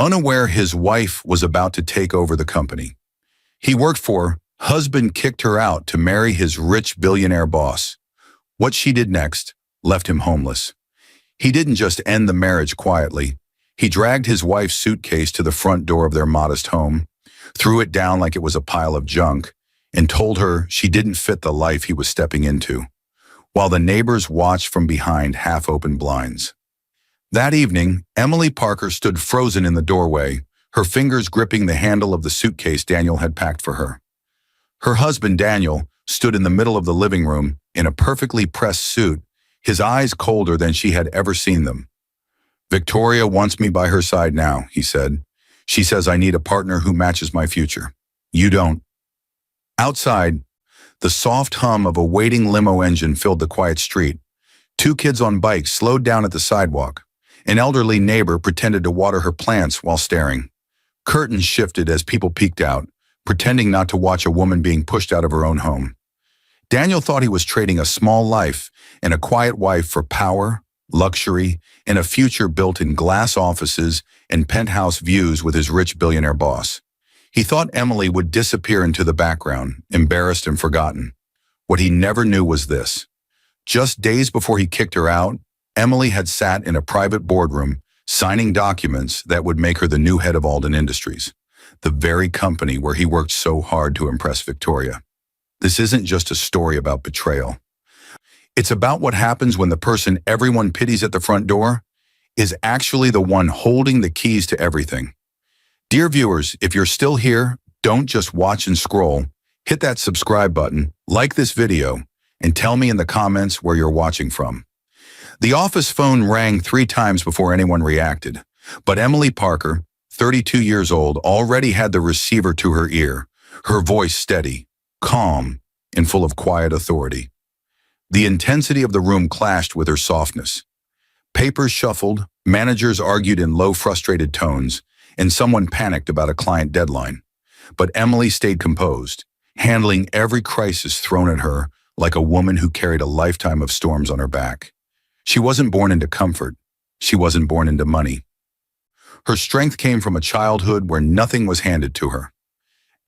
unaware his wife was about to take over the company he worked for. Husband kicked her out to marry his rich billionaire boss. What she did next left him homeless. He didn't just end the marriage quietly. He dragged his wife's suitcase to the front door of their modest home, threw it down like it was a pile of junk, and told her she didn't fit the life he was stepping into, while the neighbors watched from behind half-open blinds. That evening, Emily Parker stood frozen in the doorway, her fingers gripping the handle of the suitcase Daniel had packed for her. Her husband, Daniel, stood in the middle of the living room in a perfectly pressed suit, his eyes colder than she had ever seen them. "Victoria wants me by her side now," he said. "She says I need a partner who matches my future. You don't." Outside, the soft hum of a waiting limo engine filled the quiet street. Two kids on bikes slowed down at the sidewalk. An elderly neighbor pretended to water her plants while staring. Curtains shifted as people peeked out, pretending not to watch a woman being pushed out of her own home. Daniel thought he was trading a small life and a quiet wife for power, luxury, and a future built in glass offices and penthouse views with his rich billionaire boss. He thought Emily would disappear into the background, embarrassed and forgotten. What he never knew was this. Just days before he kicked her out, Emily had sat in a private boardroom, signing documents that would make her the new head of Alden Industries, the very company where he worked so hard to impress Victoria. This isn't just a story about betrayal. It's about what happens when the person everyone pities at the front door is actually the one holding the keys to everything. Dear viewers, if you're still here, don't just watch and scroll. Hit that subscribe button, like this video, and tell me in the comments where you're watching from. The office phone rang 3 times before anyone reacted, but Emily Parker, 32 years old, already had the receiver to her ear, her voice steady, calm, and full of quiet authority. The intensity of the room clashed with her softness. Papers shuffled, managers argued in low, frustrated tones, and someone panicked about a client deadline. But Emily stayed composed, handling every crisis thrown at her like a woman who carried a lifetime of storms on her back. She wasn't born into comfort. She wasn't born into money. Her strength came from a childhood where nothing was handed to her.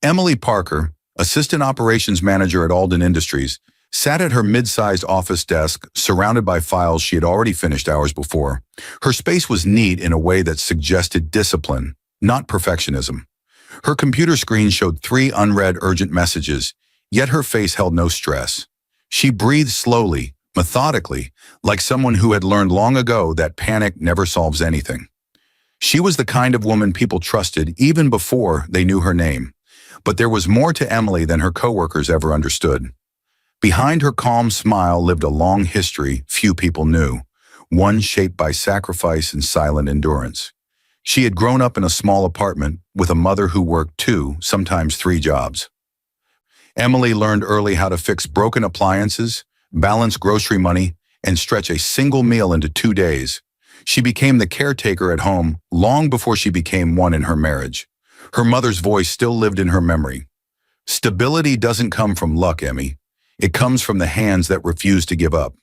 Emily Parker, assistant operations manager at Alden Industries, sat at her mid-sized office desk, surrounded by files she had already finished hours before. Her space was neat in a way that suggested discipline, not perfectionism. Her computer screen showed 3 unread urgent messages, yet her face held no stress. She breathed slowly, methodically, like someone who had learned long ago that panic never solves anything. She was the kind of woman people trusted even before they knew her name. But there was more to Emily than her coworkers ever understood. Behind her calm smile lived a long history few people knew, one shaped by sacrifice and silent endurance. She had grown up in a small apartment with a mother who worked 2, sometimes 3 jobs. Emily learned early how to fix broken appliances, balance grocery money, and stretch a single meal into 2 days. She became the caretaker at home long before she became one in her marriage. Her mother's voice still lived in her memory. "Stability doesn't come from luck, Emmy. It comes from the hands that refuse to give up."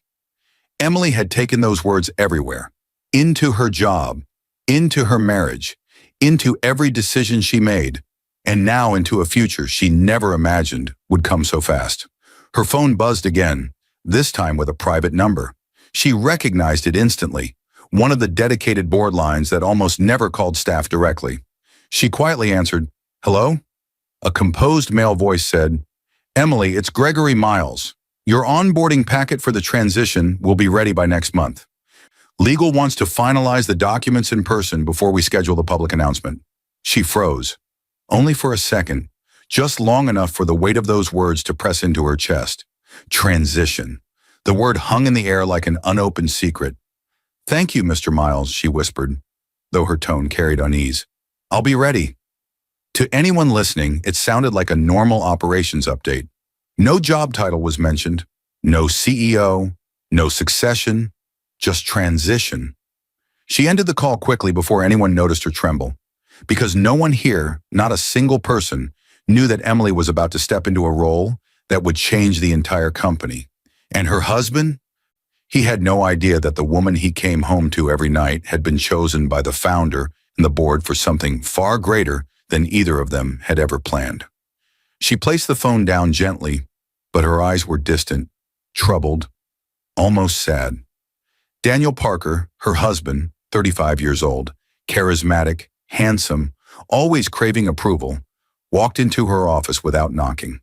Emily had taken those words everywhere, into her job, into her marriage, into every decision she made, and now into a future she never imagined would come so fast. Her phone buzzed again, this time with a private number. She recognized it instantly, one of the dedicated board lines that almost never called staff directly. She quietly answered, "Hello?" A composed male voice said, "Emily, it's Gregory Miles. Your onboarding packet for the transition will be ready by next month. Legal wants to finalize the documents in person before we schedule the public announcement." She froze, only for a second, just long enough for the weight of those words to press into her chest. Transition. The word hung in the air like an unopened secret. "Thank you, Mr. Miles," she whispered, though her tone carried unease. "I'll be ready." To anyone listening, it sounded like a normal operations update. No job title was mentioned, no CEO, no succession, just transition. She ended the call quickly before anyone noticed her tremble, because no one here, not a single person, knew that Emily was about to step into a role that would change the entire company. And her husband? He had no idea that the woman he came home to every night had been chosen by the founder and the board for something far greater than either of them had ever planned. She placed the phone down gently, but her eyes were distant, troubled, almost sad. Daniel Parker, her husband, 35 years old, charismatic, handsome, always craving approval, walked into her office without knocking.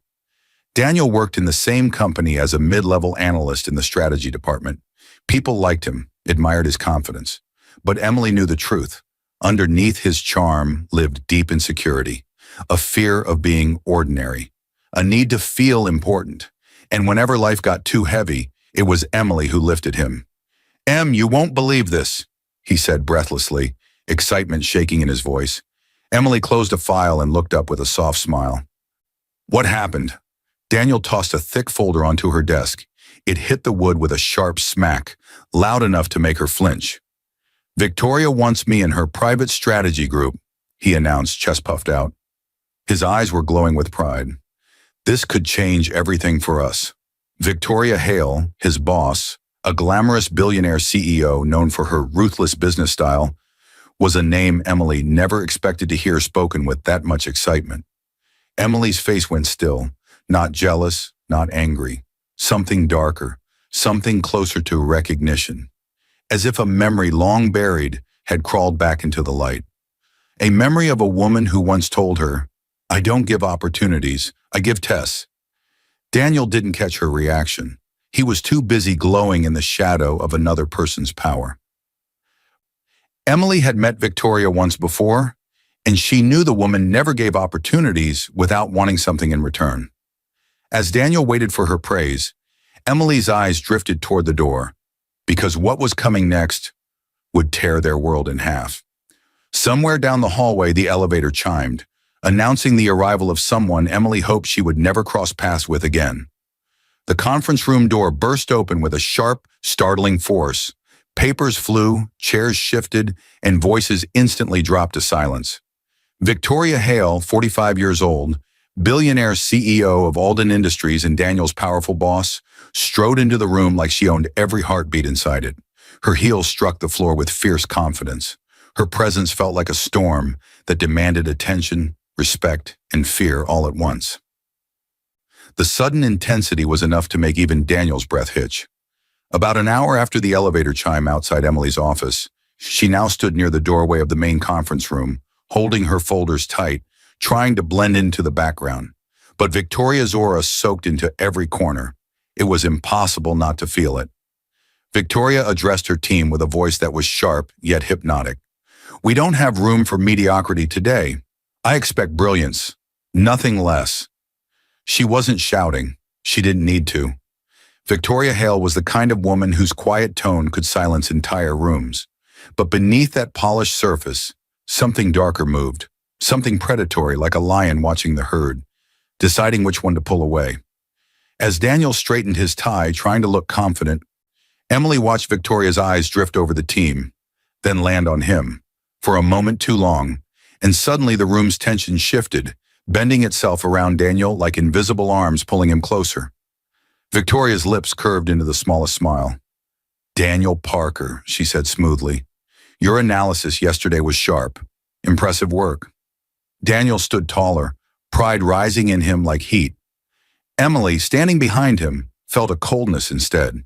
Daniel worked in the same company as a mid-level analyst in the strategy department. People liked him, admired his confidence. But Emily knew the truth. Underneath his charm lived deep insecurity, a fear of being ordinary, a need to feel important. And whenever life got too heavy, it was Emily who lifted him. "Em, you won't believe this," he said breathlessly, excitement shaking in his voice. Emily closed a file and looked up with a soft smile. "What happened?" Daniel tossed a thick folder onto her desk. It hit the wood with a sharp smack, loud enough to make her flinch. "Victoria wants me in her private strategy group," he announced, chest puffed out. His eyes were glowing with pride. This could change everything for us. Victoria Hale, his boss, a glamorous billionaire CEO known for her ruthless business style, was a name Emily never expected to hear spoken with that much excitement. Emily's face went still, not jealous, not angry. Something darker, something closer to recognition. As if a memory long buried had crawled back into the light. A memory of a woman who once told her, "I don't give opportunities, I give tests." Daniel didn't catch her reaction. He was too busy glowing in the shadow of another person's power. Emily had met Victoria once before, and she knew the woman never gave opportunities without wanting something in return. As Daniel waited for her praise, Emily's eyes drifted toward the door, because what was coming next would tear their world in half. Somewhere down the hallway, the elevator chimed, announcing the arrival of someone Emily hoped she would never cross paths with again. The conference room door burst open with a sharp, startling force. Papers flew, chairs shifted, and voices instantly dropped to silence. Victoria Hale, 45 years old, billionaire CEO of Alden Industries and Daniel's powerful boss, strode into the room like she owned every heartbeat inside it. Her heels struck the floor with fierce confidence. Her presence felt like a storm that demanded attention, respect, and fear all at once. The sudden intensity was enough to make even Daniel's breath hitch. About an hour after the elevator chime outside Emily's office, she now stood near the doorway of the main conference room, holding her folders tight, trying to blend into the background. But Victoria's aura soaked into every corner. It was impossible not to feel it. Victoria addressed her team with a voice that was sharp yet hypnotic. "We don't have room for mediocrity today. I expect brilliance, nothing less." She wasn't shouting. She didn't need to. Victoria Hale was the kind of woman whose quiet tone could silence entire rooms. But beneath that polished surface, something darker moved. Something predatory, like a lion watching the herd, deciding which one to pull away. As Daniel straightened his tie, trying to look confident, Emily watched Victoria's eyes drift over the team, then land on him, for a moment too long, and suddenly the room's tension shifted, bending itself around Daniel like invisible arms pulling him closer. Victoria's lips curved into the smallest smile. "Daniel Parker," she said smoothly. "Your analysis yesterday was sharp. Impressive work." Daniel stood taller, pride rising in him like heat. Emily, standing behind him, felt a coldness instead,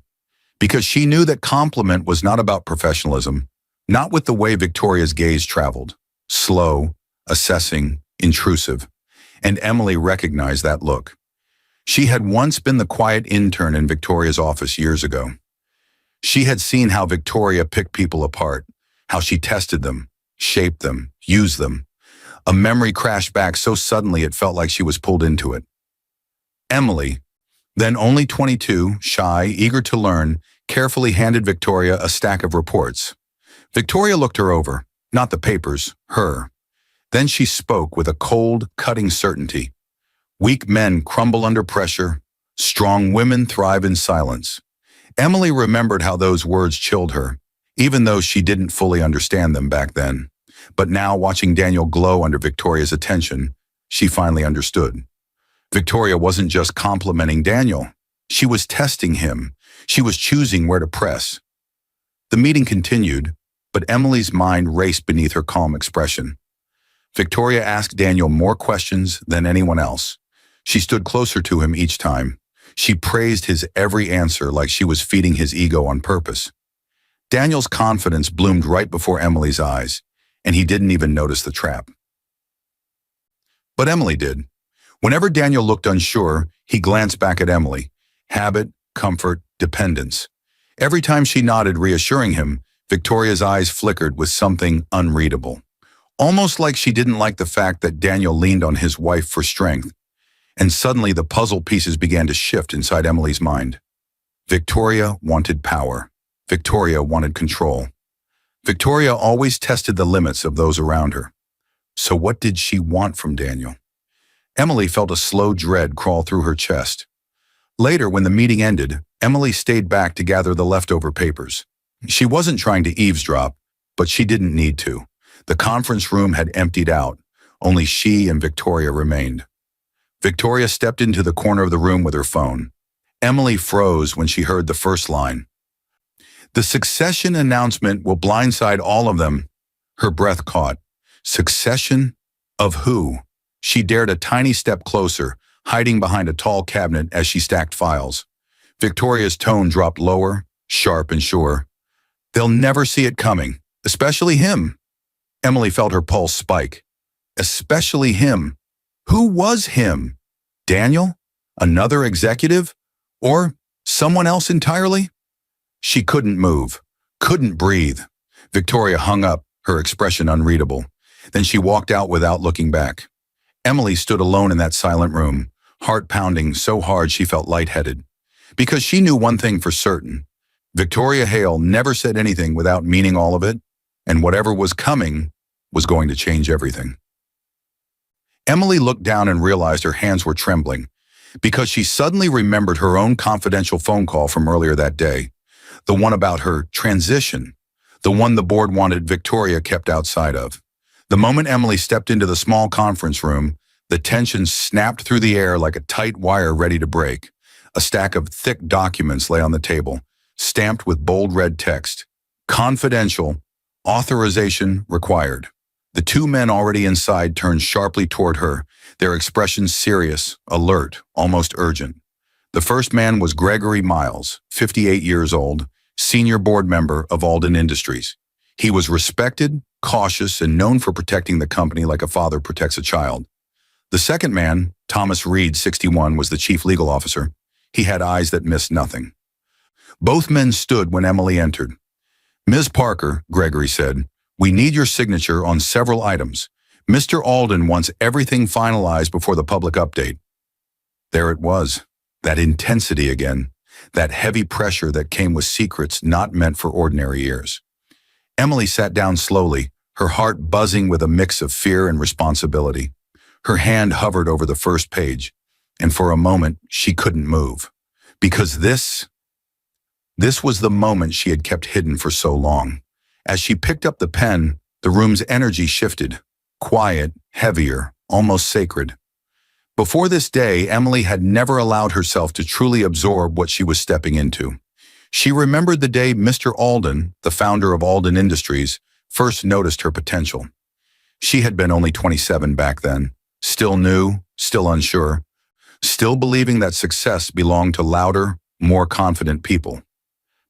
because she knew that compliment was not about professionalism, not with the way Victoria's gaze traveled. Slow, assessing, intrusive. And Emily recognized that look. She had once been the quiet intern in Victoria's office years ago. She had seen how Victoria picked people apart, how she tested them, shaped them, used them. A memory crashed back so suddenly it felt like she was pulled into it. Emily, then only 22, shy, eager to learn, carefully handed Victoria a stack of reports. Victoria looked her over, not the papers, her. Then she spoke with a cold, cutting certainty. "Weak men crumble under pressure. Strong women thrive in silence." Emily remembered how those words chilled her, even though she didn't fully understand them back then. But now, watching Daniel glow under Victoria's attention, she finally understood. Victoria wasn't just complimenting Daniel. She was testing him. She was choosing where to press. The meeting continued, but Emily's mind raced beneath her calm expression. Victoria asked Daniel more questions than anyone else. She stood closer to him each time. She praised his every answer like she was feeding his ego on purpose. Daniel's confidence bloomed right before Emily's eyes, and he didn't even notice the trap. But Emily did. Whenever Daniel looked unsure, he glanced back at Emily. Habit, comfort, dependence. Every time she nodded, reassuring him, Victoria's eyes flickered with something unreadable. Almost like she didn't like the fact that Daniel leaned on his wife for strength. And suddenly the puzzle pieces began to shift inside Emily's mind. Victoria wanted power. Victoria wanted control. Victoria always tested the limits of those around her. So what did she want from Daniel? Emily felt a slow dread crawl through her chest. Later, when the meeting ended, Emily stayed back to gather the leftover papers. She wasn't trying to eavesdrop, but she didn't need to. The conference room had emptied out. Only she and Victoria remained. Victoria stepped into the corner of the room with her phone. Emily froze when she heard the first line. The succession announcement will blindside all of them. Her breath caught. Succession? Of who? She dared a tiny step closer, hiding behind a tall cabinet as she stacked files. Victoria's tone dropped lower, sharp and sure. They'll never see it coming, especially him. Emily felt her pulse spike. Especially him. Who was him? Daniel? Another executive? Or someone else entirely? She couldn't move, couldn't breathe. Victoria hung up, her expression unreadable. Then she walked out without looking back. Emily stood alone in that silent room, heart pounding so hard she felt lightheaded. Because she knew one thing for certain. Victoria Hale never said anything without meaning all of it, and whatever was coming was going to change everything. Emily looked down and realized her hands were trembling, because she suddenly remembered her own confidential phone call from earlier that day. The one about her transition, the one the board wanted Victoria kept outside of. The moment Emily stepped into the small conference room, the tension snapped through the air like a tight wire ready to break. A stack of thick documents lay on the table, stamped with bold red text. Confidential, authorization required. The two men already inside turned sharply toward her, their expressions serious, alert, almost urgent. The first man was Gregory Miles, 58 years old, senior board member of Alden Industries. He was respected, cautious, and known for protecting the company like a father protects a child. The second man, Thomas Reed, 61, was the chief legal officer. He had eyes that missed nothing. Both men stood when Emily entered. Ms. Parker, Gregory said, we need your signature on several items. Mr. Alden wants everything finalized before the public update. There it was, that intensity again, that heavy pressure that came with secrets not meant for ordinary ears. Emily sat down slowly, her heart buzzing with a mix of fear and responsibility. Her hand hovered over the first page, and for a moment she couldn't move. Because this was the moment she had kept hidden for so long. As she picked up the pen, the room's energy shifted, quiet, heavier, almost sacred. Before this day, Emily had never allowed herself to truly absorb what she was stepping into. She remembered the day Mr. Alden, the founder of Alden Industries, first noticed her potential. She had been only 27 back then, still new, still unsure, still believing that success belonged to louder, more confident people.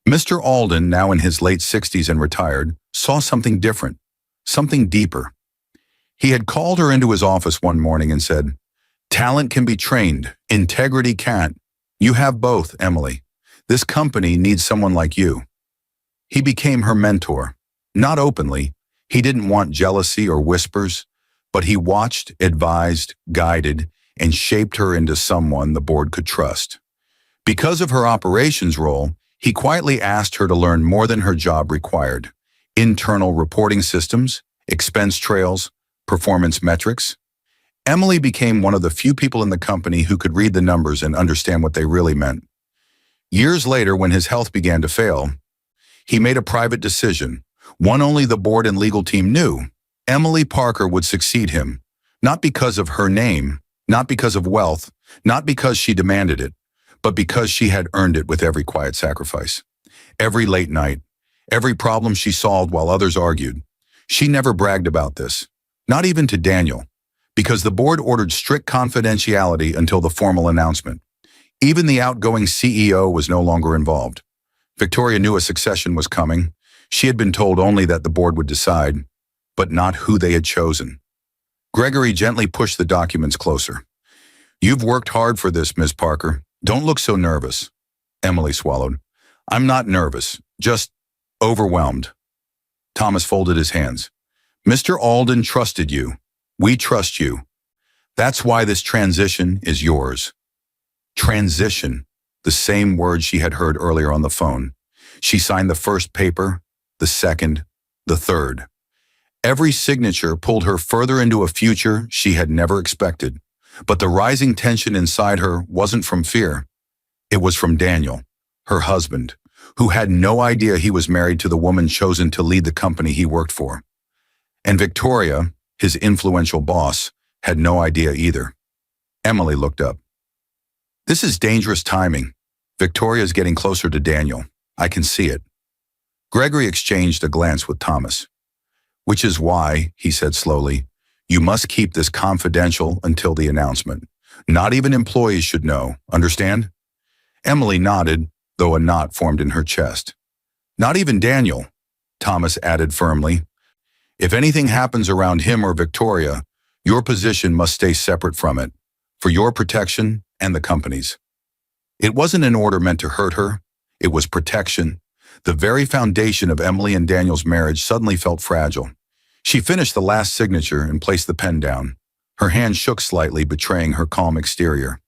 Mr. Alden, now in his late 60s and retired, saw something different, something deeper. He had called her into his office one morning and said, "Talent can be trained, integrity can't. You have both, Emily. This company needs someone like you." He became her mentor. Not openly. He didn't want jealousy or whispers, but he watched, advised, guided, and shaped her into someone the board could trust. Because of her operations role, he quietly asked her to learn more than her job required: internal reporting systems, expense trails, performance metrics. Emily became one of the few people in the company who could read the numbers and understand what they really meant. Years later, when his health began to fail, he made a private decision, one only the board and legal team knew. Emily Parker would succeed him, not because of her name, not because of wealth, not because she demanded it, but because she had earned it with every quiet sacrifice. Every late night, Every problem she solved while others argued. She never bragged about this, not even to Daniel, because the board ordered strict confidentiality until the formal announcement. Even the outgoing CEO was no longer involved. Victoria knew a succession was coming. She had been told only that the board would decide, but not who they had chosen. Gregory gently pushed the documents closer. "You've worked hard for this, Ms. Parker. Don't look so nervous." Emily swallowed. "I'm not nervous, just overwhelmed." Thomas folded his hands. "Mr. Alden trusted you. We trust you. That's why this transition is yours." Transition, the same word she had heard earlier on the phone. She signed the first paper, the second, the third. Every signature pulled her further into a future she had never expected. But the rising tension inside her wasn't from fear. It was from Daniel, her husband, who had no idea he was married to the woman chosen to lead the company he worked for. And Victoria, his influential boss, had no idea either. Emily looked up. "This is dangerous timing. Victoria's getting closer to Daniel. I can see it." Gregory exchanged a glance with Thomas. "Which is why," he said slowly, "you must keep this confidential until the announcement. Not even employees should know, understand?" Emily nodded, though a knot formed in her chest. "Not even Daniel," Thomas added firmly. "If anything happens around him or Victoria, your position must stay separate from it, for your protection and the company's." It wasn't an order meant to hurt her. It was protection. The very foundation of Emily and Daniel's marriage suddenly felt fragile. She finished the last signature and placed the pen down. Her hand shook slightly, betraying her calm exterior.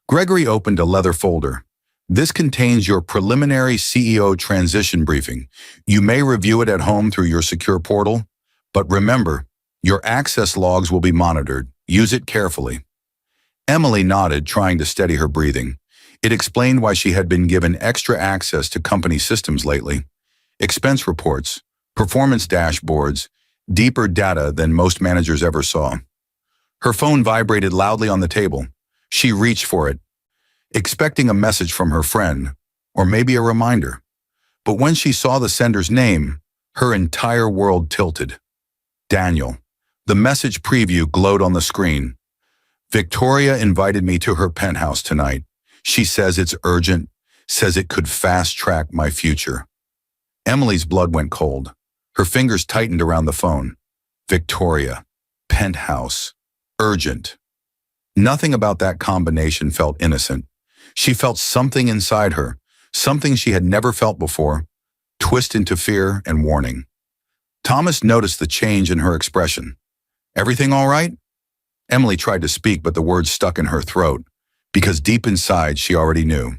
Gregory opened a leather folder. "This contains your preliminary CEO transition briefing. You may review it at home through your secure portal, but remember, your access logs will be monitored. Use it carefully." Emily nodded, trying to steady her breathing. It explained why she had been given extra access to company systems lately. Expense reports, performance dashboards, deeper data than most managers ever saw. Her phone vibrated loudly on the table. She reached for it, expecting a message from her friend, or maybe a reminder. But when she saw the sender's name, her entire world tilted. Daniel. The message preview glowed on the screen. "Victoria invited me to her penthouse tonight. She says it's urgent, says it could fast-track my future." Emily's blood went cold. Her fingers tightened around the phone. Victoria. Penthouse. Urgent. Nothing about that combination felt innocent. She felt something inside her, something she had never felt before, twist into fear and warning. Thomas noticed the change in her expression. "Everything all right?" Emily tried to speak, but the words stuck in her throat, because deep inside she already knew.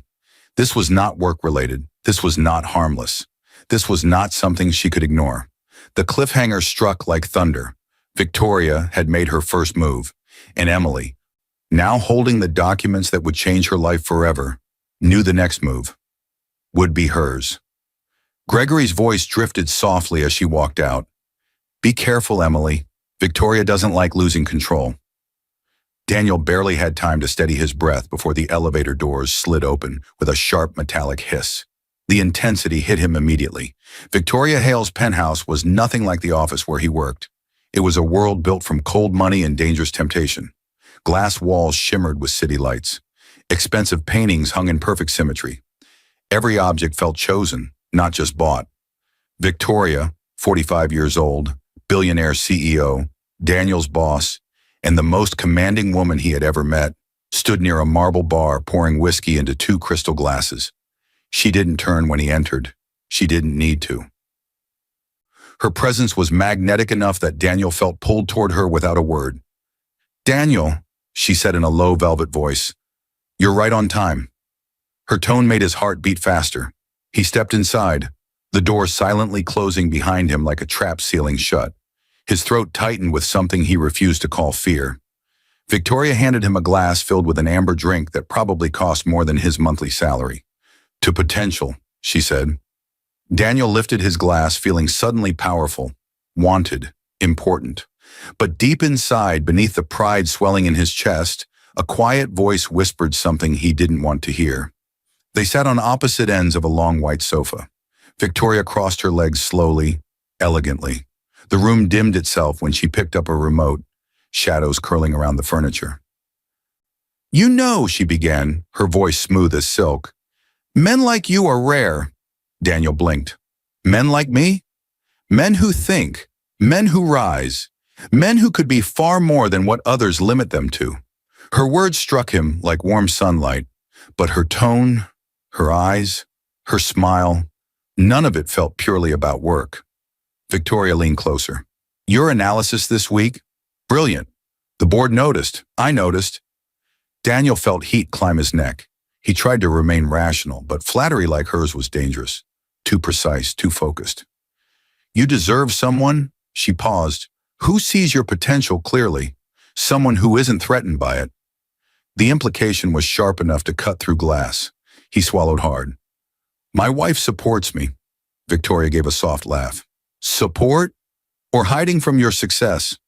This was not work-related. This was not harmless. This was not something she could ignore. The cliffhanger struck like thunder. Victoria had made her first move, and Emily, now holding the documents that would change her life forever, knew the next move would be hers. Gregory's voice drifted softly as she walked out. "Be careful, Emily. Victoria doesn't like losing control." Daniel barely had time to steady his breath before the elevator doors slid open with a sharp metallic hiss. The intensity hit him immediately. Victoria Hale's penthouse was nothing like the office where he worked. It was a world built from cold money and dangerous temptation. Glass walls shimmered with city lights. Expensive paintings hung in perfect symmetry. Every object felt chosen, not just bought. Victoria, 45 years old, billionaire CEO, Daniel's boss, and the most commanding woman he had ever met, stood near a marble bar pouring whiskey into 2 crystal glasses. She didn't turn when he entered. She didn't need to. Her presence was magnetic enough that Daniel felt pulled toward her without a word. "Daniel," she said in a low velvet voice, "you're right on time." Her tone made his heart beat faster. He stepped inside, the door silently closing behind him like a trap sealing shut. His throat tightened with something he refused to call fear. Victoria handed him a glass filled with an amber drink that probably cost more than his monthly salary. "To potential," she said. Daniel lifted his glass, feeling suddenly powerful, wanted, important. But deep inside, beneath the pride swelling in his chest, a quiet voice whispered something he didn't want to hear. They sat on opposite ends of a long white sofa. Victoria crossed her legs slowly, elegantly. The room dimmed itself when she picked up a remote, shadows curling around the furniture. "You know," she began, her voice smooth as silk. "Men like you are rare." Daniel blinked. "Men like me? Men who think, men who rise, men who could be far more than what others limit them to." Her words struck him like warm sunlight, but her tone, her eyes, her smile, none of it felt purely about work. Victoria leaned closer. "Your analysis this week? Brilliant. The board noticed. I noticed." Daniel felt heat climb his neck. He tried to remain rational, but flattery like hers was dangerous. Too precise, too focused. "You deserve someone," she paused, "who sees your potential clearly, someone who isn't threatened by it." The implication was sharp enough to cut through glass. He swallowed hard. "My wife supports me." Victoria gave a soft laugh. "Support? Or hiding from your success?"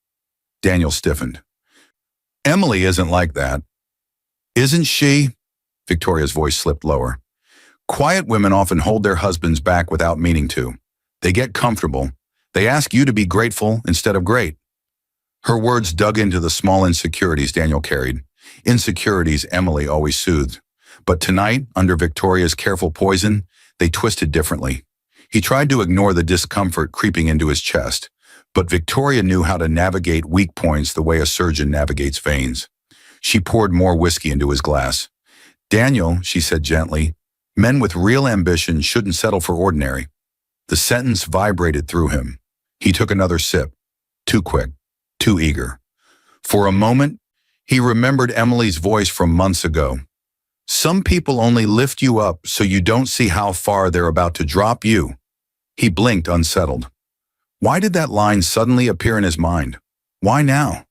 Daniel stiffened. "Emily isn't like that." "Isn't she?" Victoria's voice slipped lower. "Quiet women often hold their husbands back without meaning to. They get comfortable. They ask you to be grateful instead of great." Her words dug into the small insecurities Daniel carried. Insecurities Emily always soothed. But tonight, under Victoria's careful poison, they twisted differently. He tried to ignore the discomfort creeping into his chest, but Victoria knew how to navigate weak points the way a surgeon navigates veins. She poured more whiskey into his glass. "Daniel," she said gently, "men with real ambition shouldn't settle for ordinary." The sentence vibrated through him. He took another sip. Too quick, too eager. For a moment, he remembered Emily's voice from months ago. "Some people only lift you up so you don't see how far they're about to drop you." He blinked, unsettled. Why did that line suddenly appear in his mind? Why now?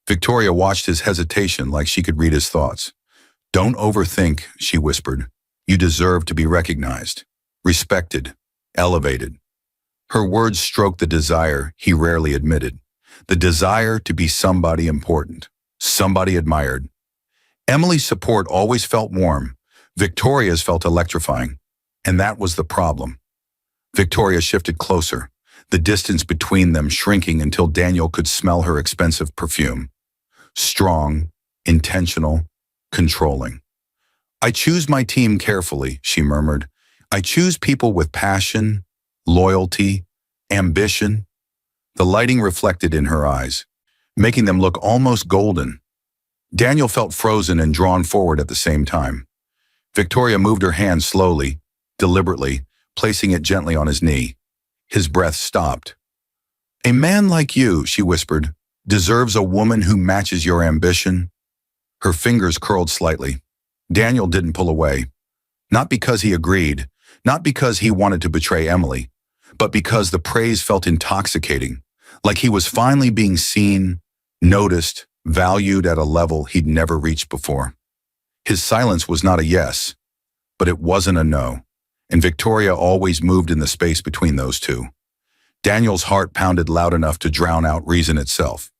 Victoria watched his hesitation like she could read his thoughts. "Don't overthink," she whispered. "You deserve to be recognized, respected, elevated." Her words stroked the desire he rarely admitted. The desire to be somebody important, somebody admired. Emily's support always felt warm. Victoria's felt electrifying. And that was the problem. Victoria shifted closer, the distance between them shrinking until Daniel could smell her expensive perfume. Strong, intentional, controlling. "I choose my team carefully," she murmured. "I choose people with passion, loyalty, ambition." The lighting reflected in her eyes, making them look almost golden. Daniel felt frozen and drawn forward at the same time. Victoria moved her hand slowly, deliberately, placing it gently on his knee. His breath stopped. "A man like you," she whispered, "deserves a woman who matches your ambition." Her fingers curled slightly. Daniel didn't pull away. Not because he agreed, not because he wanted to betray Emily, but because the praise felt intoxicating, like he was finally being seen, noticed, valued at a level he'd never reached before. His silence was not a yes, but it wasn't a no, and Victoria always moved in the space between those two. Daniel's heart pounded loud enough to drown out reason itself.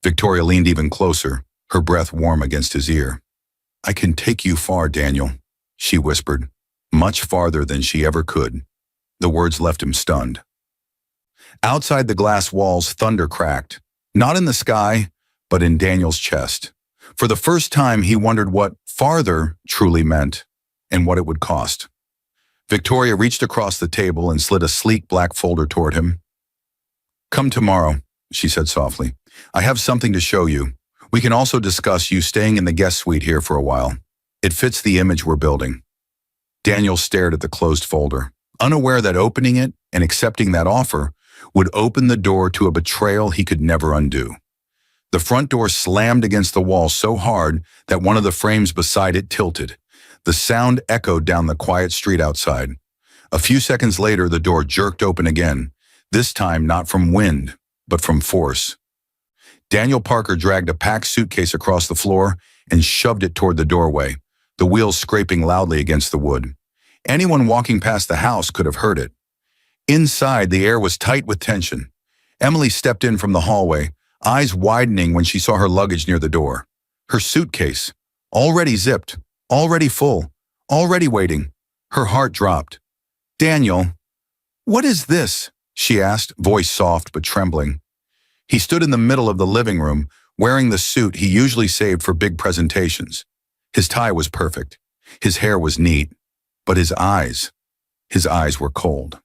Victoria leaned even closer, her breath warm against his ear. "I can take you far, Daniel," she whispered, much farther than she ever could. The words left him stunned. Outside the glass walls, thunder cracked, not in the sky, but in Daniel's chest. For the first time, he wondered what farther truly meant and what it would cost. Victoria reached across the table and slid a sleek black folder toward him. "Come tomorrow," she said softly. "I have something to show you. We can also discuss you staying in the guest suite here for a while. It fits the image we're building." Daniel stared at the closed folder, unaware that opening it and accepting that offer would open the door to a betrayal he could never undo. The front door slammed against the wall so hard that one of the frames beside it tilted. The sound echoed down the quiet street outside. A few seconds later, the door jerked open again, this time not from wind, but from force. Daniel Parker dragged a packed suitcase across the floor and shoved it toward the doorway, the wheels scraping loudly against the wood. Anyone walking past the house could have heard it. Inside, the air was tight with tension. Emily stepped in from the hallway, eyes widening when she saw her luggage near the door. Her suitcase, already zipped, already full, already waiting. Her heart dropped. "Daniel," "What is this?" she asked, voice soft but trembling. He stood in the middle of the living room, wearing the suit he usually saved for big presentations. His tie was perfect. His hair was neat. But his eyes were cold.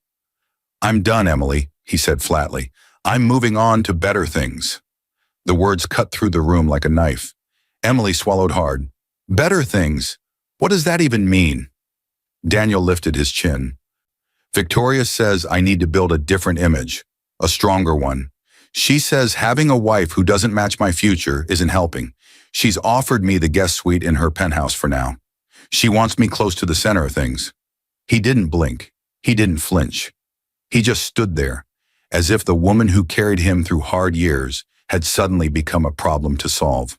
"I'm done, Emily," he said flatly. "I'm moving on to better things." The words cut through the room like a knife. Emily swallowed hard. "Better things? What does that even mean?" Daniel lifted his chin. "Victoria says I need to build a different image, a stronger one. She says having a wife who doesn't match my future isn't helping. She's offered me the guest suite in her penthouse for now. She wants me close to the center of things." He didn't blink. He didn't flinch. He just stood there, as if the woman who carried him through hard years had suddenly become a problem to solve.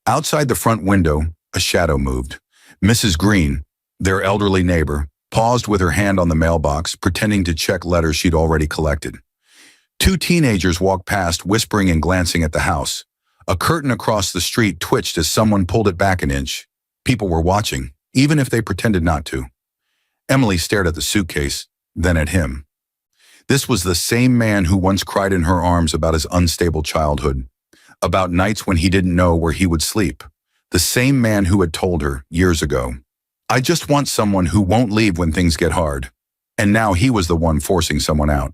Outside the front window, a shadow moved. Mrs. Green, their elderly neighbor, paused with her hand on the mailbox, pretending to check letters she'd already collected. Two teenagers walked past, whispering and glancing at the house. A curtain across the street twitched as someone pulled it back an inch. People were watching, even if they pretended not to. Emily stared at the suitcase, then at him. This was the same man who once cried in her arms about his unstable childhood, about nights when he didn't know where he would sleep. The same man who had told her, years ago, "I just want someone who won't leave when things get hard." And now he was the one forcing someone out.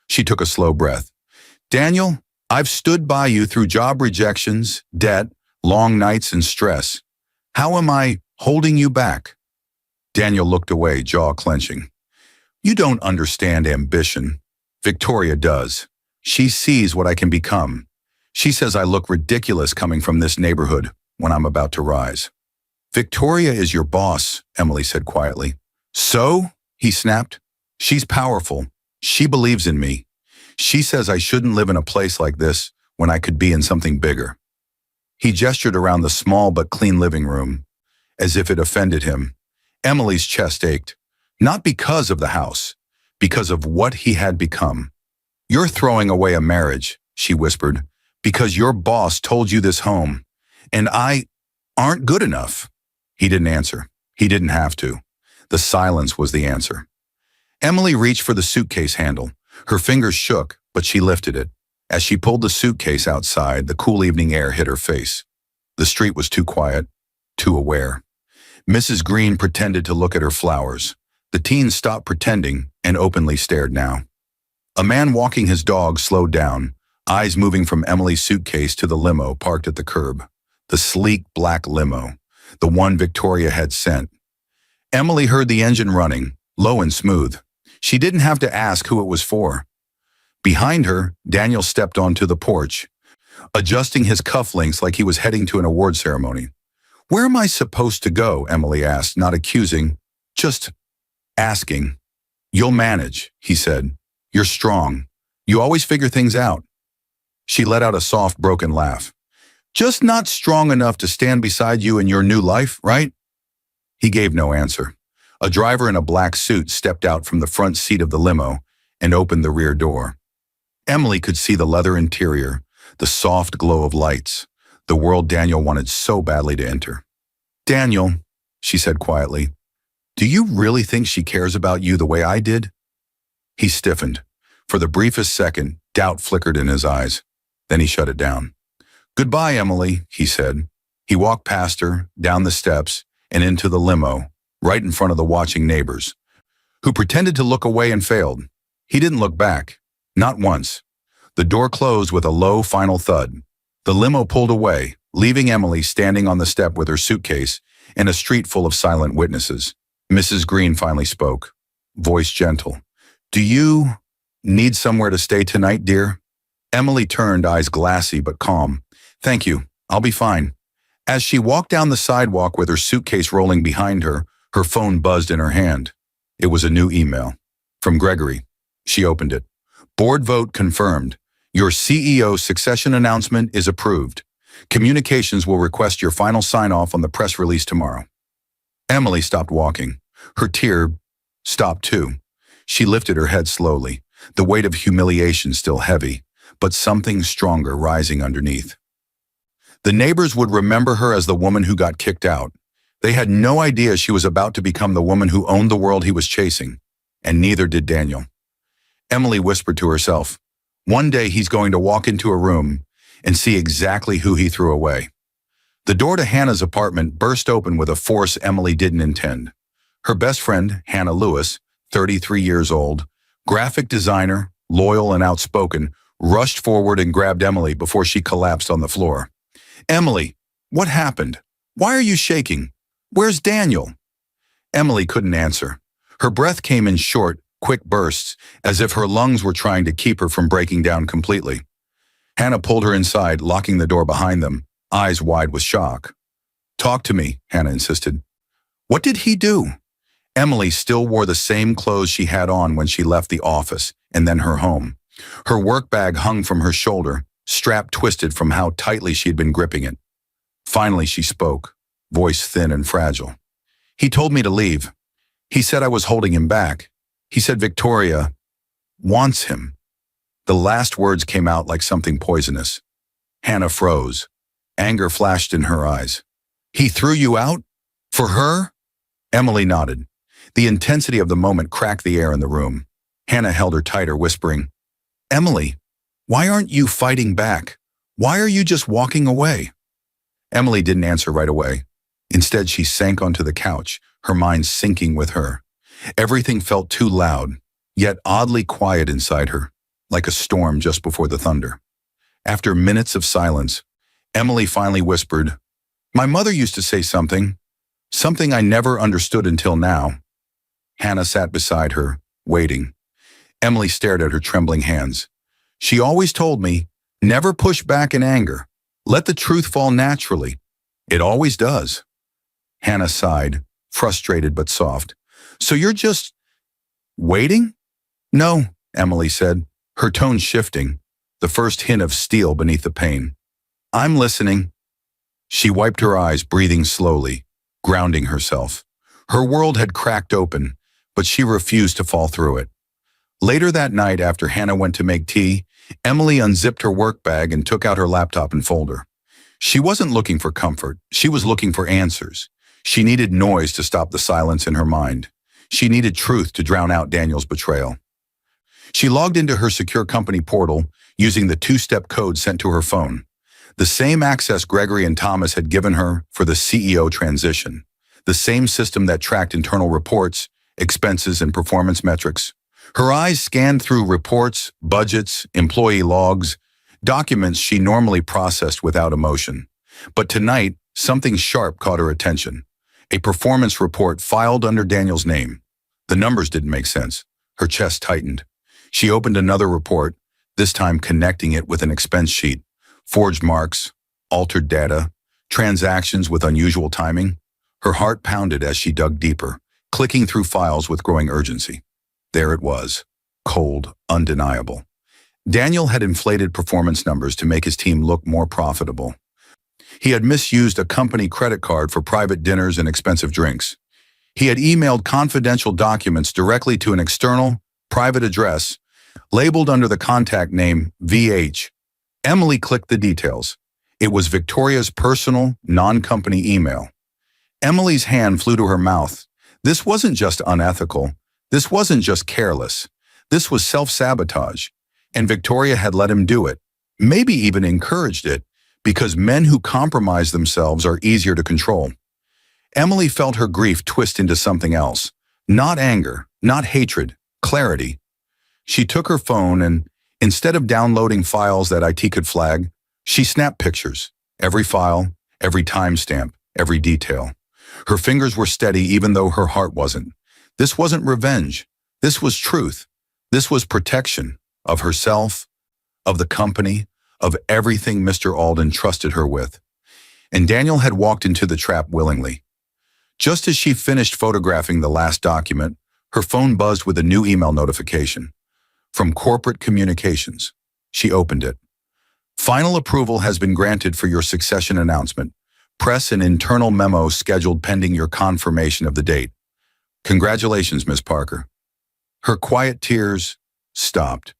She took a slow breath. "Daniel, I've stood by you through job rejections, debt, long nights, and stress. How am I holding you back?" Daniel looked away, jaw clenching. "You don't understand ambition. Victoria does. She sees what I can become. She says I look ridiculous coming from this neighborhood when I'm about to rise." "Victoria is your boss," Emily said quietly. "So?" he snapped. "She's powerful. She believes in me. She says I shouldn't live in a place like this when I could be in something bigger." He gestured around the small but clean living room, as if it offended him. Emily's chest ached, not because of the house, because of what he had become. "You're throwing away a marriage," she whispered, "because your boss told you this home, and I aren't good enough." He didn't answer. He didn't have to. The silence was the answer. Emily reached for the suitcase handle. Her fingers shook, but she lifted it. As she pulled the suitcase outside, the cool evening air hit her face. The street was too quiet, too aware. Mrs. Green pretended to look at her flowers. The teens stopped pretending and openly stared now. A man walking his dog slowed down, eyes moving from Emily's suitcase to the limo parked at the curb. The sleek black limo, the one Victoria had sent. Emily heard the engine running, low and smooth. She didn't have to ask who it was for. Behind her, Daniel stepped onto the porch, adjusting his cufflinks like he was heading to an award ceremony. "Where am I supposed to go?" Emily asked, not accusing, just asking. "You'll manage," he said. "You're strong. You always figure things out." She let out a soft, broken laugh. "Just not strong enough to stand beside you in your new life, right?" He gave no answer. A driver in a black suit stepped out from the front seat of the limo and opened the rear door. Emily could see the leather interior, the soft glow of lights, the world Daniel wanted so badly to enter. "Daniel," she said quietly, "do you really think she cares about you the way I did?" He stiffened. For the briefest second, doubt flickered in his eyes. Then he shut it down. "Goodbye, Emily," he said. He walked past her, down the steps, and into the limo, right in front of the watching neighbors, who pretended to look away and failed. He didn't look back. Not once. The door closed with a low, final thud. The limo pulled away, leaving Emily standing on the step with her suitcase and a street full of silent witnesses. Mrs. Green finally spoke, voice gentle. "Do you need somewhere to stay tonight, dear?" Emily turned, eyes glassy but calm. "Thank you. I'll be fine." As she walked down the sidewalk with her suitcase rolling behind her, her phone buzzed in her hand. It was a new email. From Gregory. She opened it. "Board vote confirmed. Your CEO succession announcement is approved. Communications will request your final sign-off on the press release tomorrow." Emily stopped walking. Her tear stopped too. She lifted her head slowly, the weight of humiliation still heavy, but something stronger rising underneath. The neighbors would remember her as the woman who got kicked out. They had no idea she was about to become the woman who owned the world he was chasing, and neither did Daniel. Emily whispered to herself. One day he's going to walk into a room and see exactly who he threw away. The door to Hannah's apartment burst open with a force Emily didn't intend. Her best friend, Hannah Lewis, 33 years old, graphic designer, loyal and outspoken, rushed forward and grabbed Emily before she collapsed on the floor. Emily, what happened? Why are you shaking? Where's Daniel? Emily couldn't answer. Her breath came in short, quick bursts, as if her lungs were trying to keep her from breaking down completely. Hannah pulled her inside, locking the door behind them, eyes wide with shock. Talk to me, Hannah insisted. What did he do? Emily still wore the same clothes she had on when she left the office and then her home. Her work bag hung from her shoulder, strap twisted from how tightly she had been gripping it. Finally, she spoke, voice thin and fragile. He told me to leave. He said I was holding him back. He said Victoria wants him. The last words came out like something poisonous. Hannah froze. Anger flashed in her eyes. He threw you out? For her? Emily nodded. The intensity of the moment cracked the air in the room. Hannah held her tighter, whispering, Emily, why aren't you fighting back? Why are you just walking away? Emily didn't answer right away. Instead, she sank onto the couch, her mind sinking with her. Everything felt too loud, yet oddly quiet inside her, like a storm just before the thunder. After minutes of silence, Emily finally whispered, My mother used to say something I never understood until now. Hannah sat beside her, waiting. Emily stared at her trembling hands. She always told me, never push back in anger. Let the truth fall naturally. It always does. Hannah sighed, frustrated but soft. So you're just waiting? No, Emily said, her tone shifting, the first hint of steel beneath the pain. I'm listening. She wiped her eyes, breathing slowly, grounding herself. Her world had cracked open, but she refused to fall through it. Later that night, after Hannah went to make tea, Emily unzipped her work bag and took out her laptop and folder. She wasn't looking for comfort. She was looking for answers. She needed noise to stop the silence in her mind. She needed truth to drown out Daniel's betrayal. She logged into her secure company portal using the two-step code sent to her phone, the same access Gregory and Thomas had given her for the CEO transition, the same system that tracked internal reports, expenses, and performance metrics. Her eyes scanned through reports, budgets, employee logs, documents she normally processed without emotion. But tonight, something sharp caught her attention. A performance report filed under Daniel's name. The numbers didn't make sense. Her chest tightened. She opened another report, this time connecting it with an expense sheet. Forged marks, altered data, transactions with unusual timing. Her heart pounded as she dug deeper, clicking through files with growing urgency. There it was, cold, undeniable. Daniel had inflated performance numbers to make his team look more profitable. He had misused a company credit card for private dinners and expensive drinks. He had emailed confidential documents directly to an external, private address, labeled under the contact name VH. Emily clicked the details. It was Victoria's personal, non-company email. Emily's hand flew to her mouth. This wasn't just unethical. This wasn't just careless. This was self-sabotage. And Victoria had let him do it, maybe even encouraged it, because men who compromise themselves are easier to control. Emily felt her grief twist into something else. Not anger, not hatred, clarity. She took her phone and, instead of downloading files that IT could flag, she snapped pictures. Every file, every timestamp, every detail. Her fingers were steady even though her heart wasn't. This wasn't revenge. This was truth. This was protection of herself, of the company, of everything Mr. Alden trusted her with. And Daniel had walked into the trap willingly. Just as she finished photographing the last document, her phone buzzed with a new email notification. From Corporate Communications. She opened it. Final approval has been granted for your succession announcement. Press an internal memo scheduled pending your confirmation of the date. Congratulations, Ms. Parker. Her quiet tears stopped.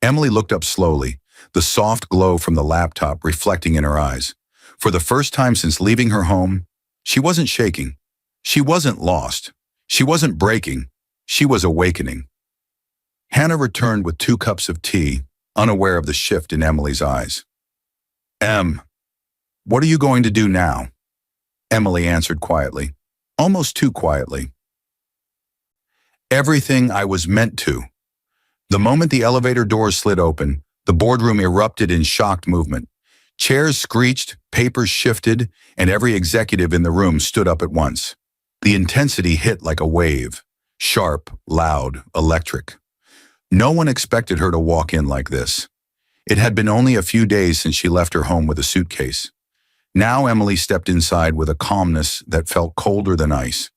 Emily looked up slowly, the soft glow from the laptop reflecting in her eyes. For the first time since leaving her home, she wasn't shaking. She wasn't lost. She wasn't breaking. She was awakening. Hannah returned with 2 cups of tea, unaware of the shift in Emily's eyes. What are you going to do now?" Emily answered quietly, almost too quietly. "Everything I was meant to." The moment the elevator doors slid open, the boardroom erupted in shocked movement. Chairs screeched, papers shifted, and every executive in the room stood up at once. The intensity hit like a wave, sharp, loud, electric. No one expected her to walk in like this. It had been only a few days since she left her home with a suitcase. Now Emily stepped inside with a calmness that felt colder than ice.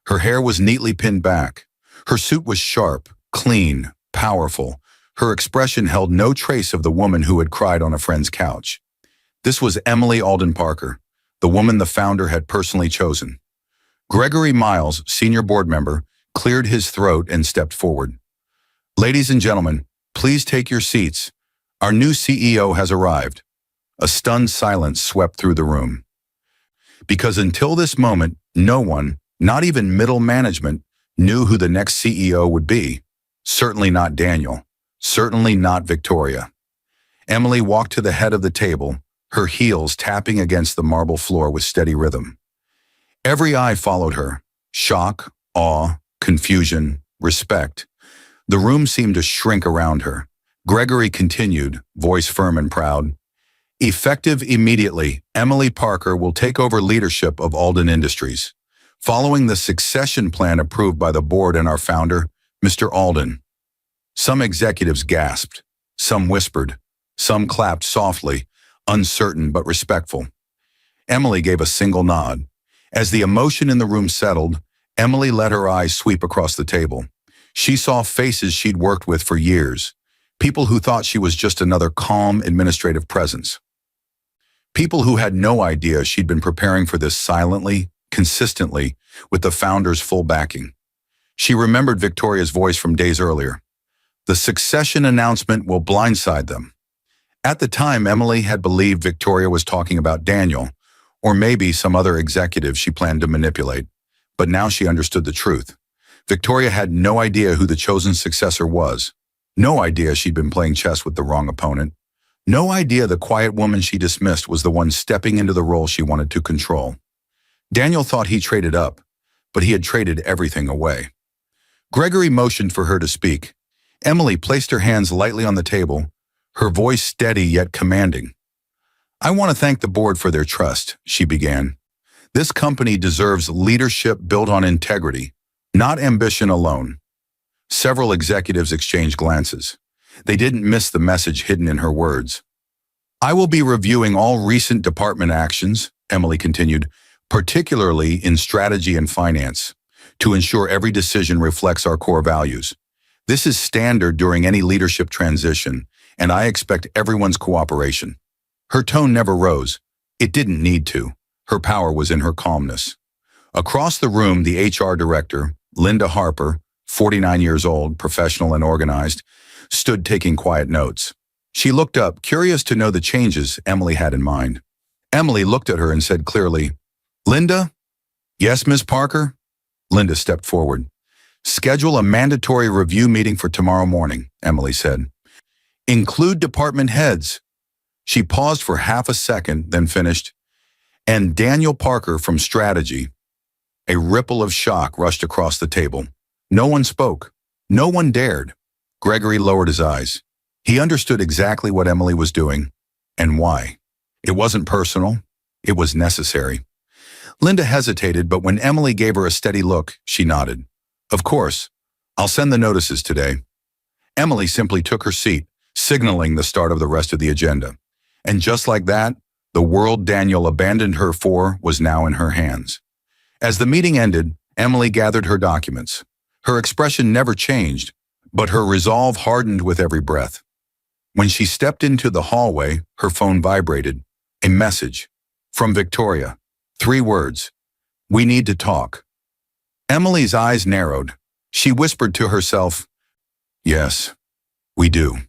Her hair was neatly pinned back. Her suit was sharp, clean, powerful. Her expression held no trace of the woman who had cried on a friend's couch. This was Emily Alden Parker, the woman the founder had personally chosen. Gregory Miles, senior board member, cleared his throat and stepped forward. "Ladies and gentlemen, please take your seats. Our new CEO has arrived." A stunned silence swept through the room. Because until this moment, no one, not even middle management, knew who the next CEO would be. Certainly not Daniel. Certainly not Victoria. Emily walked to the head of the table, her heels tapping against the marble floor with steady rhythm. Every eye followed her. Shock, awe, confusion, respect. The room seemed to shrink around her. Gregory continued, voice firm and proud. "Effective immediately, Emily Parker will take over leadership of Alden Industries, following the succession plan approved by the board and our founder, Mr. Alden." Some executives gasped, some whispered, some clapped softly, uncertain but respectful. Emily gave a single nod. As the emotion in the room settled, Emily let her eyes sweep across the table. She saw faces she'd worked with for years, people who thought she was just another calm administrative presence. People who had no idea she'd been preparing for this silently, consistently, with the founder's full backing. She remembered Victoria's voice from days earlier. "The succession announcement will blindside them." At the time, Emily had believed Victoria was talking about Daniel, or maybe some other executive she planned to manipulate. But now she understood the truth. Victoria had no idea who the chosen successor was. No idea she'd been playing chess with the wrong opponent. No idea the quiet woman she dismissed was the one stepping into the role she wanted to control. Daniel thought he traded up, but he had traded everything away. Gregory motioned for her to speak. Emily placed her hands lightly on the table, her voice steady yet commanding. "I want to thank the board for their trust," she began. "This company deserves leadership built on integrity, not ambition alone." Several executives exchanged glances. They didn't miss the message hidden in her words. "I will be reviewing all recent department actions," Emily continued, "particularly in strategy and finance, to ensure every decision reflects our core values. This is standard during any leadership transition, and I expect everyone's cooperation." Her tone never rose. It didn't need to. Her power was in her calmness. Across the room, the HR director, Linda Harper, 49 years old, professional and organized, stood taking quiet notes. She looked up, curious to know the changes Emily had in mind. Emily looked at her and said clearly, "Linda?" "Yes, Ms. Parker?" Linda stepped forward. "Schedule a mandatory review meeting for tomorrow morning," Emily said. "Include department heads." She paused for half a second, then finished, "And Daniel Parker from Strategy." A ripple of shock rushed across the table. No one spoke. No one dared. Gregory lowered his eyes. He understood exactly what Emily was doing and why. It wasn't personal. It was necessary. Linda hesitated, but when Emily gave her a steady look, she nodded. "Of course. I'll send the notices today." Emily simply took her seat, signaling the start of the rest of the agenda. And just like that, the world Daniel abandoned her for was now in her hands. As the meeting ended, Emily gathered her documents. Her expression never changed, but her resolve hardened with every breath. When she stepped into the hallway, her phone vibrated. A message. From Victoria. 3 words. "We need to talk." Emily's eyes narrowed. She whispered to herself, "Yes, we do."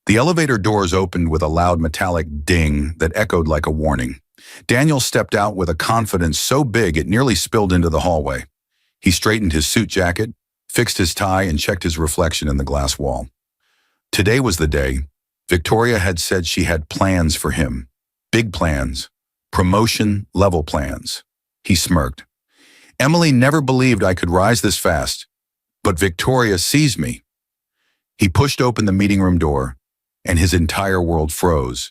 The elevator doors opened with a loud metallic ding that echoed like a warning. Daniel stepped out with a confidence so big it nearly spilled into the hallway. He straightened his suit jacket, fixed his tie, and checked his reflection in the glass wall. Today was the day. Victoria had said she had plans for him. Big plans. Promotion-level plans. He smirked. Emily never believed I could rise this fast, but Victoria sees me. He pushed open the meeting room door, and his entire world froze,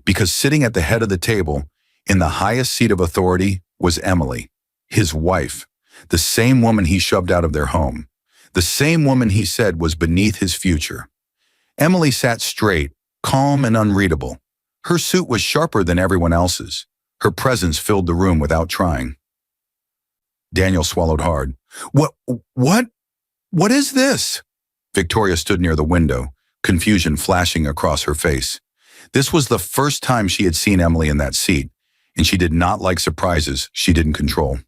because sitting at the head of the table, in the highest seat of authority, was Emily, his wife, the same woman he shoved out of their home, the same woman he said was beneath his future. Emily sat straight, calm and unreadable. Her suit was sharper than everyone else's. Her presence filled the room without trying. Daniel swallowed hard. What is this? Victoria stood near the window, confusion flashing across her face. This was the first time she had seen Emily in that seat, and she did not like surprises she didn't control.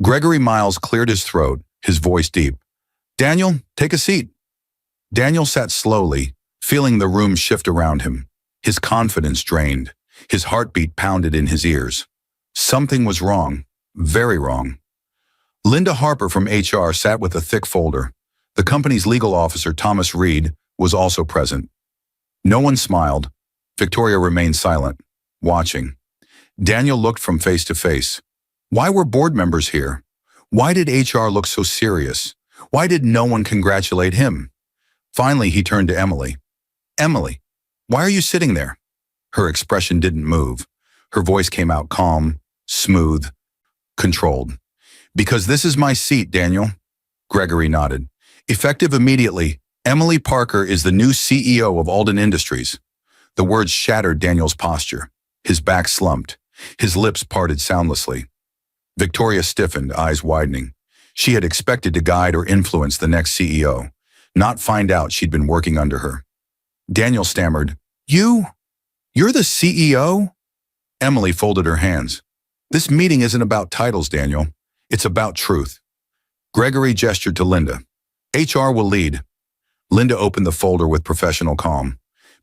Gregory Miles cleared his throat, his voice deep. Daniel, take a seat. Daniel sat slowly, feeling the room shift around him. His confidence drained. His heartbeat pounded in his ears. Something was wrong, very wrong. Linda Harper from HR sat with a thick folder. The company's legal officer, Thomas Reed, was also present. No one smiled. Victoria remained silent, watching. Daniel looked from face to face. Why were board members here? Why did HR look so serious? Why did no one congratulate him? Finally, he turned to Emily. Emily, why are you sitting there? Her expression didn't move. Her voice came out calm, smooth, controlled. Because this is my seat, Daniel. Gregory nodded. Effective immediately, Emily Parker is the new CEO of Alden Industries. The words shattered Daniel's posture. His back slumped. His lips parted soundlessly. Victoria stiffened, eyes widening. She had expected to guide or influence the next CEO, not find out she'd been working under her. Daniel stammered, You're the CEO? Emily folded her hands. This meeting isn't about titles, Daniel. It's about truth. Gregory gestured to Linda. HR will lead. Linda opened the folder with professional calm.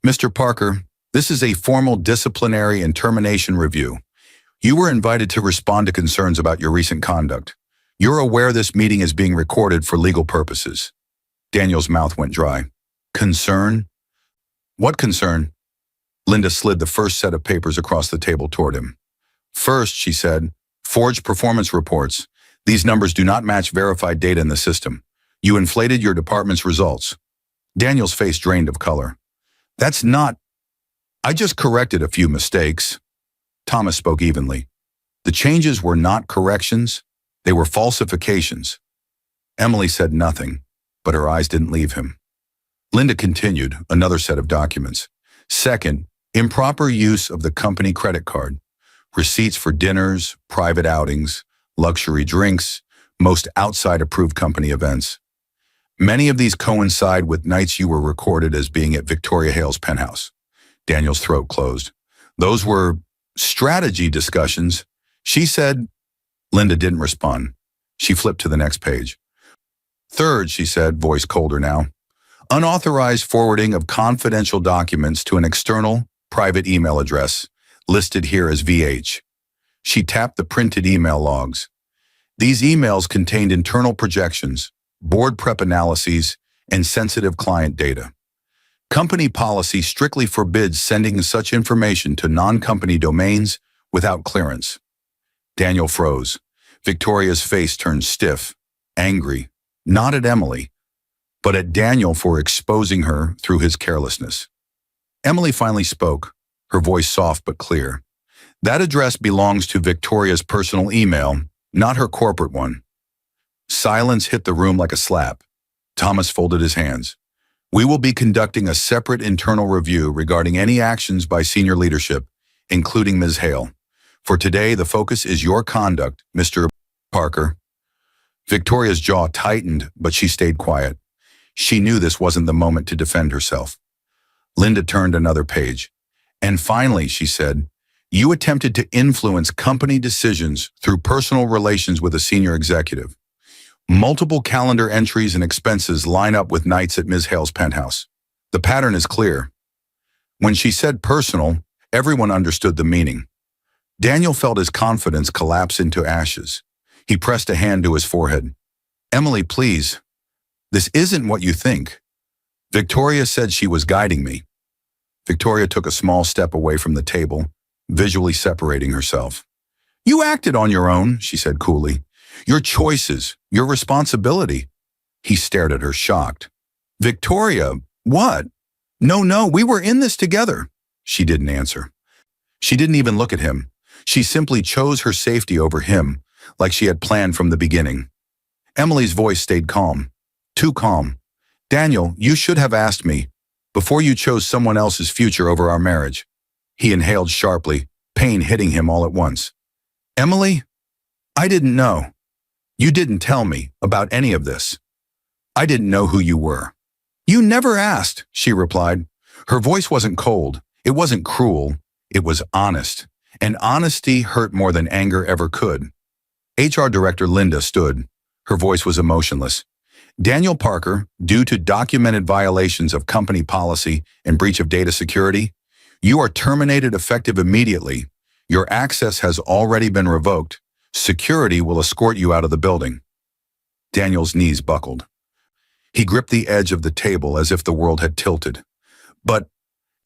Mr. Parker, this is a formal disciplinary and termination review. You were invited to respond to concerns about your recent conduct. You're aware this meeting is being recorded for legal purposes. Daniel's mouth went dry. Concern? What concern? Linda slid the first set of papers across the table toward him. First, she said, forged performance reports. These numbers do not match verified data in the system. You inflated your department's results. Daniel's face drained of color. That's not... I just corrected a few mistakes. Thomas spoke evenly. The changes were not corrections. They were falsifications. Emily said nothing, but her eyes didn't leave him. Linda continued, another set of documents. Second, improper use of the company credit card. Receipts for dinners, private outings, luxury drinks, most outside approved company events. Many of these coincide with nights you were recorded as being at Victoria Hale's penthouse. Daniel's throat closed. Those were strategy discussions. She said... Linda didn't respond. She flipped to the next page. Third, she said, voice colder now, unauthorized forwarding of confidential documents to an external, private email address, listed here as VH. She tapped the printed email logs. These emails contained internal projections, board prep analyses, and sensitive client data. Company policy strictly forbids sending such information to non-company domains without clearance. Daniel froze. Victoria's face turned stiff, angry, not at Emily, but at Daniel for exposing her through his carelessness. Emily finally spoke, her voice soft but clear. That address belongs to Victoria's personal email, not her corporate one. Silence hit the room like a slap. Thomas folded his hands. We will be conducting a separate internal review regarding any actions by senior leadership, including Ms. Hale. For today, the focus is your conduct, Mr. Parker. Victoria's jaw tightened, but she stayed quiet. She knew this wasn't the moment to defend herself. Linda turned another page. And finally, she said, you attempted to influence company decisions through personal relations with a senior executive. Multiple calendar entries and expenses line up with nights at Ms. Hale's penthouse. The pattern is clear. When she said personal, everyone understood the meaning. Daniel felt his confidence collapse into ashes. He pressed a hand to his forehead. Emily, please. This isn't what you think. Victoria said she was guiding me. Victoria took a small step away from the table, visually separating herself. You acted on your own, she said coolly. Your choices, your responsibility. He stared at her, shocked. Victoria, what? No, we were in this together. She didn't answer. She didn't even look at him. She simply chose her safety over him, like she had planned from the beginning. Emily's voice stayed calm. Too calm. Daniel, you should have asked me, before you chose someone else's future over our marriage. He inhaled sharply, pain hitting him all at once. Emily? I didn't know. You didn't tell me about any of this. I didn't know who you were. You never asked, she replied. Her voice wasn't cold. It wasn't cruel. It was honest. And honesty hurt more than anger ever could. HR Director Linda stood. Her voice was emotionless. Daniel Parker, due to documented violations of company policy and breach of data security, you are terminated effective immediately. Your access has already been revoked. Security will escort you out of the building. Daniel's knees buckled. He gripped the edge of the table as if the world had tilted. But,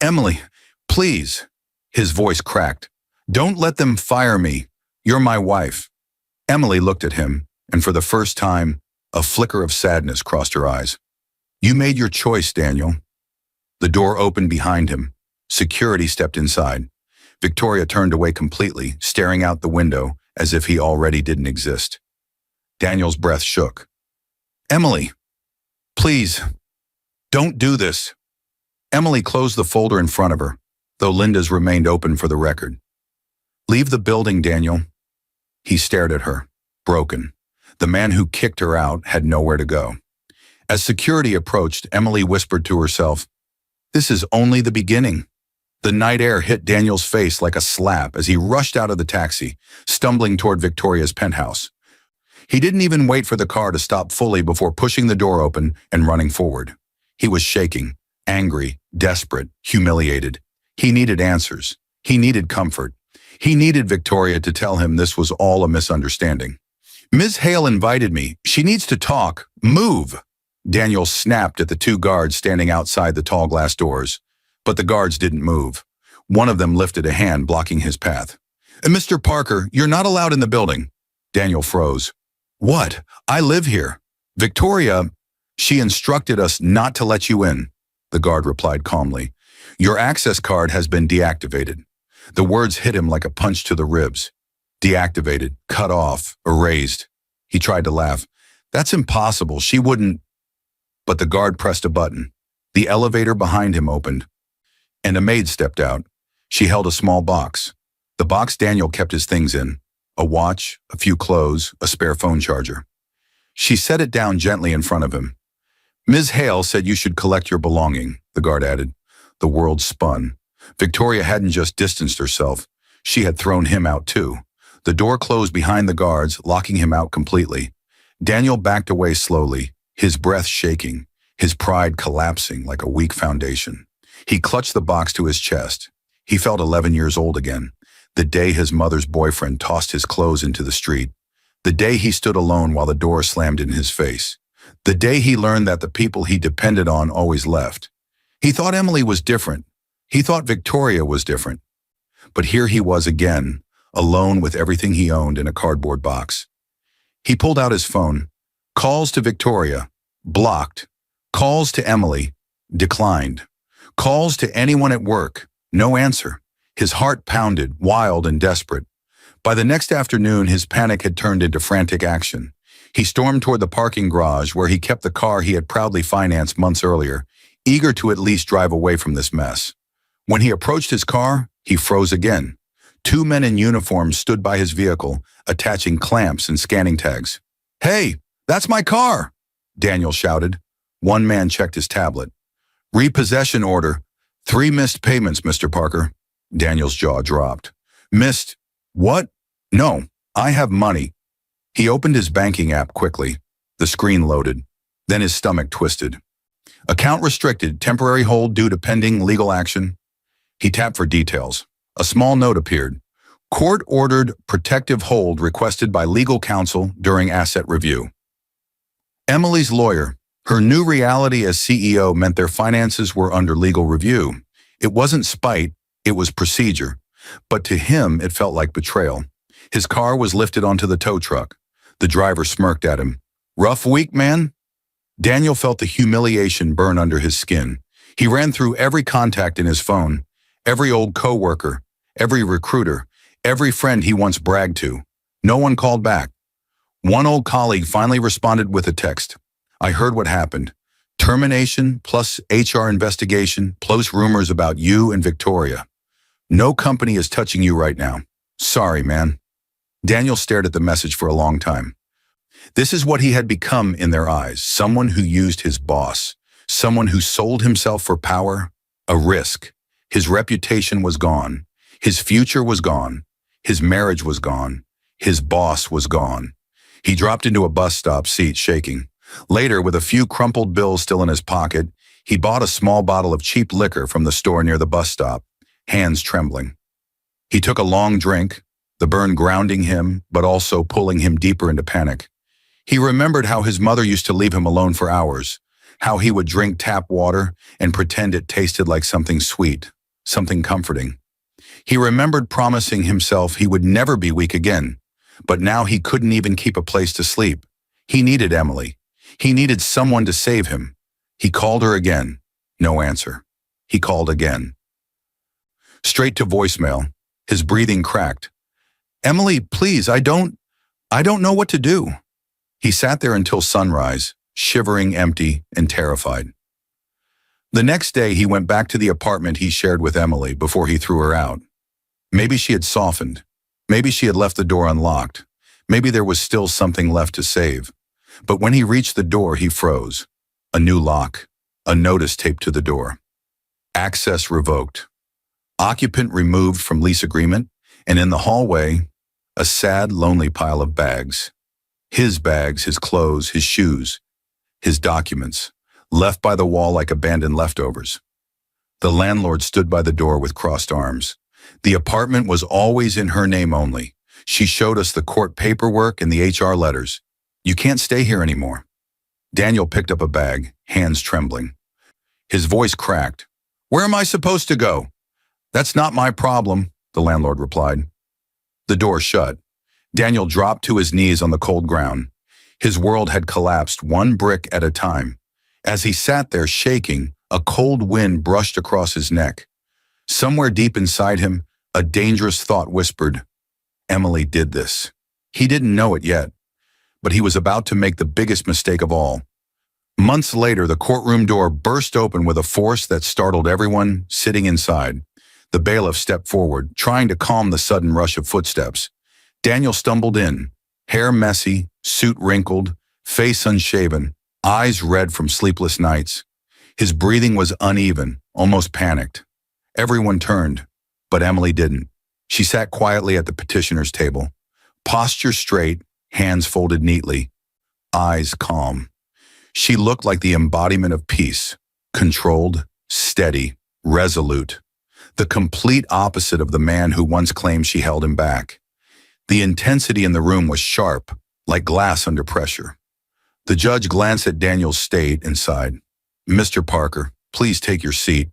Emily, please, his voice cracked. Don't let them fire me. You're my wife. Emily looked at him, and for the first time, a flicker of sadness crossed her eyes. You made your choice, Daniel. The door opened behind him. Security stepped inside. Victoria turned away completely, staring out the window as if he already didn't exist. Daniel's breath shook. Emily, please, don't do this. Emily closed the folder in front of her, though Linda's remained open for the record. Leave the building, Daniel. He stared at her, broken. The man who kicked her out had nowhere to go. As security approached, Emily whispered to herself, This is only the beginning. The night air hit Daniel's face like a slap as he rushed out of the taxi, stumbling toward Victoria's penthouse. He didn't even wait for the car to stop fully before pushing the door open and running forward. He was shaking, angry, desperate, humiliated. He needed answers. He needed comfort. He needed Victoria to tell him this was all a misunderstanding. Ms. Hale invited me. She needs to talk. Move! Daniel snapped at the two guards standing outside the tall glass doors. But the guards didn't move. One of them lifted a hand, blocking his path. Mr. Parker, you're not allowed in the building. Daniel froze. What? I live here. Victoria, she instructed us not to let you in, the guard replied calmly. Your access card has been deactivated. The words hit him like a punch to the ribs. Deactivated, cut off, erased. He tried to laugh. That's impossible. She wouldn't. But the guard pressed a button. The elevator behind him opened, and a maid stepped out. She held a small box. The box Daniel kept his things in. A watch, a few clothes, a spare phone charger. She set it down gently in front of him. Ms. Hale said you should collect your belonging, the guard added. The world spun. Victoria hadn't just distanced herself. She had thrown him out too. The door closed behind the guards, locking him out completely. Daniel backed away slowly, his breath shaking, his pride collapsing like a weak foundation. He clutched the box to his chest. He felt 11 years old again, the day his mother's boyfriend tossed his clothes into the street, the day he stood alone while the door slammed in his face, the day he learned that the people he depended on always left. He thought Emily was different. He thought Victoria was different. But here he was again, alone with everything he owned in a cardboard box. He pulled out his phone. Calls to Victoria, blocked. Calls to Emily, declined. Calls to anyone at work, no answer. His heart pounded, wild and desperate. By the next afternoon, his panic had turned into frantic action. He stormed toward the parking garage where he kept the car he had proudly financed months earlier, eager to at least drive away from this mess. When he approached his car, he froze again. Two men in uniform stood by his vehicle, attaching clamps and scanning tags. Hey, that's my car, Daniel shouted. One man checked his tablet. Repossession order. 3 missed payments, Mr. Parker. Daniel's jaw dropped. Missed? What? No, I have money. He opened his banking app quickly. The screen loaded. Then his stomach twisted. Account restricted, temporary hold due to pending legal action. He tapped for details. A small note appeared. Court-ordered protective hold requested by legal counsel during asset review. Emily's lawyer, Her new reality as CEO meant their finances were under legal review. It wasn't spite, it was procedure. But to him, it felt like betrayal. His car was lifted onto the tow truck. The driver smirked at him. "Rough week, man?" Daniel felt the humiliation burn under his skin. He ran through every contact in his phone, every old coworker, every recruiter, every friend he once bragged to. No one called back. One old colleague finally responded with a text. "I heard what happened. Termination plus HR investigation plus rumors about you and Victoria. No company is touching you right now. Sorry, man." Daniel stared at the message for a long time. This is what he had become in their eyes, someone who used his boss, someone who sold himself for power, a risk. His reputation was gone. His future was gone. His marriage was gone. His boss was gone. He dropped into a bus stop seat, shaking. Later, with a few crumpled bills still in his pocket, he bought a small bottle of cheap liquor from the store near the bus stop, hands trembling. He took a long drink, the burn grounding him, but also pulling him deeper into panic. He remembered how his mother used to leave him alone for hours, how he would drink tap water and pretend it tasted like something sweet, something comforting. He remembered promising himself he would never be weak again, but now he couldn't even keep a place to sleep. He needed Emily. He needed someone to save him. He called her again. No answer. He called again. Straight to voicemail. His breathing cracked. "Emily, please, I don't know what to do." He sat there until sunrise, shivering, empty, and terrified. The next day, he went back to the apartment he shared with Emily before he threw her out. Maybe she had softened. Maybe she had left the door unlocked. Maybe there was still something left to save. But when he reached the door, he froze. A new lock. A notice taped to the door. Access revoked. Occupant removed from lease agreement, and in the hallway, a sad, lonely pile of bags. His bags, his clothes, his shoes, his documents, left by the wall like abandoned leftovers. The landlord stood by the door with crossed arms. The apartment was always in her name only. She showed us the court paperwork and the HR letters. "You can't stay here anymore." Daniel picked up a bag, hands trembling. His voice cracked. "Where am I supposed to go?" "That's not my problem," the landlord replied. The door shut. Daniel dropped to his knees on the cold ground. His world had collapsed one brick at a time. As he sat there shaking, a cold wind brushed across his neck. Somewhere deep inside him, a dangerous thought whispered, "Emily did this." He didn't know it yet, but he was about to make the biggest mistake of all. Months later, the courtroom door burst open with a force that startled everyone sitting inside. The bailiff stepped forward, trying to calm the sudden rush of footsteps. Daniel stumbled in, hair messy, suit wrinkled, face unshaven, eyes red from sleepless nights. His breathing was uneven, almost panicked. Everyone turned, but Emily didn't. She sat quietly at the petitioner's table, posture straight, hands folded neatly, eyes calm. She looked like the embodiment of peace, controlled, steady, resolute. The complete opposite of the man who once claimed she held him back. The intensity in the room was sharp, like glass under pressure. The judge glanced at Daniel's state and sighed. "Mr. Parker, please take your seat."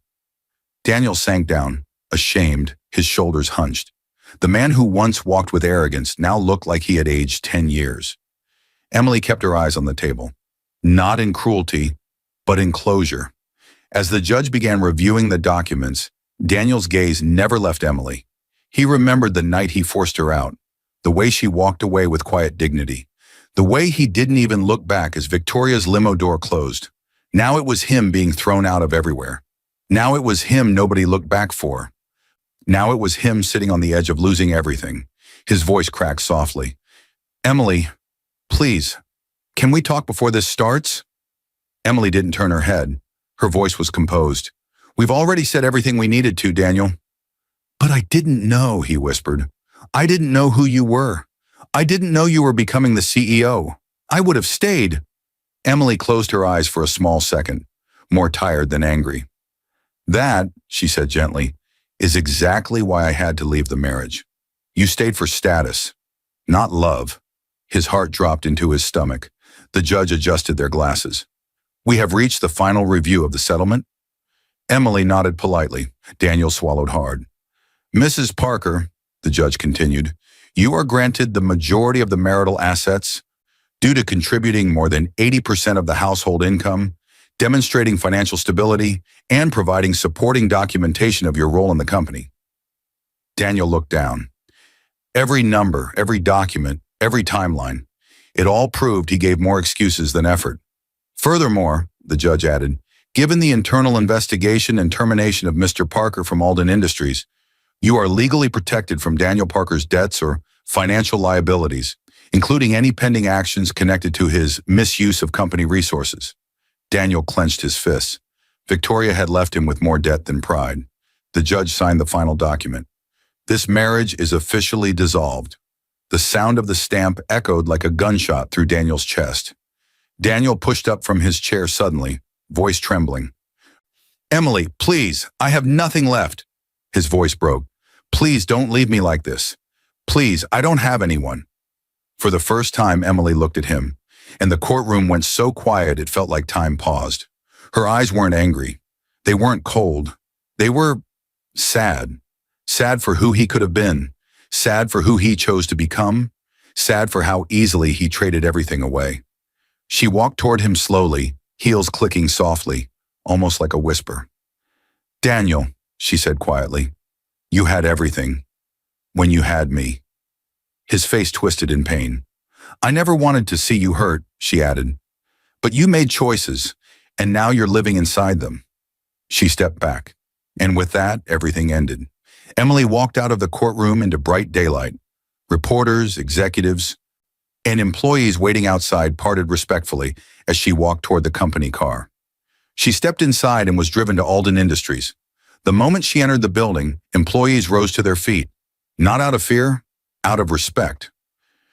Daniel sank down, ashamed, his shoulders hunched. The man who once walked with arrogance now looked like he had aged 10 years. Emily kept her eyes on the table, not in cruelty, but in closure. As the judge began reviewing the documents, Daniel's gaze never left Emily. He remembered the night he forced her out, the way she walked away with quiet dignity, the way he didn't even look back as Victoria's limo door closed. Now it was him being thrown out of everywhere. Now it was him nobody looked back for. Now it was him sitting on the edge of losing everything. His voice cracked softly. "Emily, please, can we talk before this starts?" Emily didn't turn her head. Her voice was composed. "We've already said everything we needed to, Daniel." "But I didn't know," he whispered. "I didn't know who you were. I didn't know you were becoming the CEO. I would have stayed." Emily closed her eyes for a small second, more tired than angry. "That," she said gently, "is exactly why I had to leave the marriage. You stayed for status, not love." His heart dropped into his stomach. The judge adjusted their glasses. We have reached the final review of the settlement. Emily nodded politely. Daniel swallowed hard. Mrs. Parker, the judge continued, you are granted the majority of the marital assets due to contributing more than 80% of the household income, demonstrating financial stability, and providing supporting documentation of your role in the company. Daniel looked down. Every number, every document, every timeline, it all proved he gave more excuses than effort. Furthermore, the judge added, given the internal investigation and termination of Mr. Parker from Alden Industries, you are legally protected from Daniel Parker's debts or financial liabilities, including any pending actions connected to his misuse of company resources. Daniel clenched his fists. Victoria had left him with more debt than pride. The judge signed the final document. This marriage is officially dissolved. The sound of the stamp echoed like a gunshot through Daniel's chest. Daniel pushed up from his chair suddenly, voice trembling. Emily, please, I have nothing left. His voice broke. Please don't leave me like this. Please, I don't have anyone. For the first time, Emily looked at him, and the courtroom went so quiet it felt like time paused. Her eyes weren't angry. They weren't cold. They were sad. Sad for who he could have been. Sad for who he chose to become. Sad for how easily he traded everything away. She walked toward him slowly, heels clicking softly, almost like a whisper. Daniel, she said quietly, you had everything. When you had me. His face twisted in pain. I never wanted to see you hurt, she added. But you made choices, and now you're living inside them. She stepped back, and with that, everything ended. Emily walked out of the courtroom into bright daylight. Reporters, executives, and employees waiting outside parted respectfully as she walked toward the company car. She stepped inside and was driven to Alden Industries. The moment she entered the building, employees rose to their feet, not out of fear, out of respect.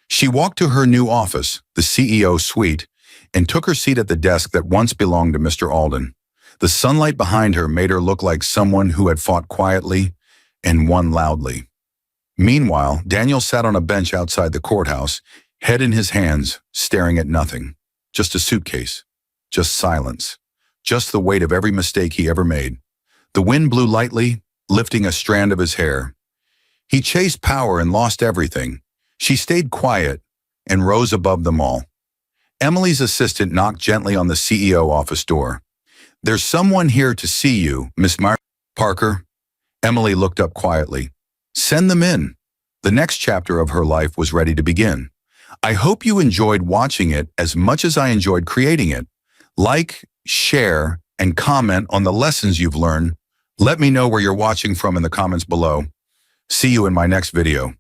She walked to her new office, the CEO suite, and took her seat at the desk that once belonged to Mr. Alden. The sunlight behind her made her look like someone who had fought quietly and won loudly. Meanwhile, Daniel sat on a bench outside the courthouse, head in his hands, staring at nothing. Just a suitcase. Just silence. Just the weight of every mistake he ever made. The wind blew lightly, lifting a strand of his hair. He chased power and lost everything. She stayed quiet and rose above them all. Emily's assistant knocked gently on the CEO office door. There's someone here to see you, Miss Parker. Emily looked up quietly. Send them in. The next chapter of her life was ready to begin. I hope you enjoyed watching it as much as I enjoyed creating it. Like, share, and comment on the lessons you've learned. Let me know where you're watching from in the comments below. See you in my next video.